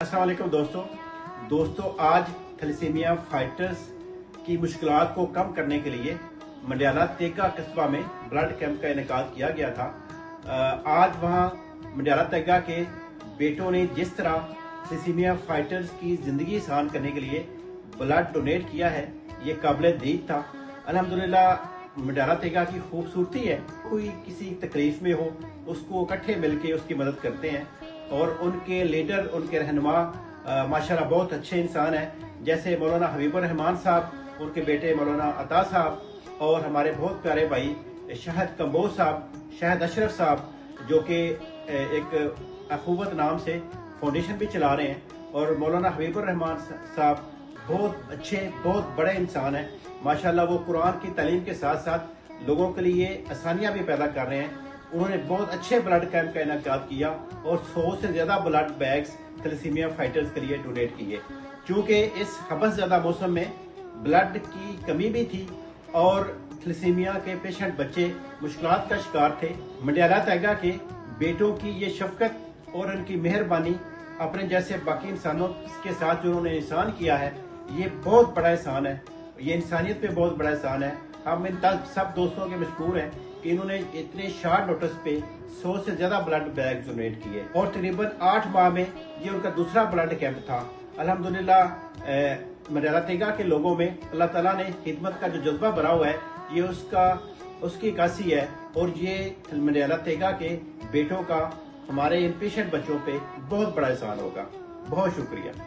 अस्सलाम वालेकुम दोस्तों आज थैलेसीमिया फाइटर्स की मुश्किलात को कम करने के लिए मंडियाला तेगा कस्बा में ब्लड कैंप का इनेकाद किया गया था। आज वहां मंडियाला तेगा के बेटों ने जिस तरह थैलेसीमिया फाइटर्स की जिंदगी आसान करने के लिए ब्लड डोनेट किया है, ये काबिल दीद था। अल्हम्दुलिल्लाह मंडियाला तेगा की खूबसूरती है, कोई किसी तकलीफ में हो उसको इकट्ठे मिलके उसकी मदद करते हैं और उनके लीडर, उनके रहनुमा माशाल्लाह बहुत अच्छे इंसान हैं। जैसे मौलाना हबीबुर रहमान साहब, उनके बेटे मौलाना अता साहब और हमारे बहुत प्यारे भाई शाहिद कंबोज साहब, शाहिद अशरफ साहब, जो कि एक अखुवत नाम से फाउंडेशन भी चला रहे हैं। और मौलाना हबीबुर रहमान साहब बहुत अच्छे, बहुत बड़े इंसान हैं माशाल्लाह। वो कुरान की तालीम के साथ साथ लोगों के लिए आसानियां भी पैदा कर रहे हैं। उन्होंने बहुत अच्छे ब्लड कैंप का इनेकाद किया और 100 से ज्यादा ब्लड बैग्स थैलेसीमिया फाइटर्स के लिए डोनेट किए। चूंकि इस हबस ज्यादा मौसम में ब्लड की कमी भी थी और थैलेसीमिया के पेशेंट बच्चे मुश्किलात का शिकार थे। मंडियाला तेगा के बेटों की ये शफकत और उनकी मेहरबानी अपने जैसे बाकी इंसानों के साथ जो उन्होंने एहसान किया है, ये बहुत बड़ा एहसान है। ये इंसानियत पे बहुत बड़ा एहसान है। हम इन सब दोस्तों के मशकूर हैं कि इन्होंने इतने शार्ट नोटिस पे 100 से ज्यादा ब्लड बैग डोनेट किए और तकरीबन 8 माह में ये उनका दूसरा ब्लड कैंप था। अल्हम्दुलिल्लाह मंडियाला तेगा के लोगों में अल्लाह ताला ने खिदमत का जो जज्बा भरा हुआ है, ये उसकी कासी है। और ये मंडियाला तेगा के बेटों का हमारे इन पेशेंट बच्चों पे बहुत बड़ा एहसान होगा। बहुत शुक्रिया।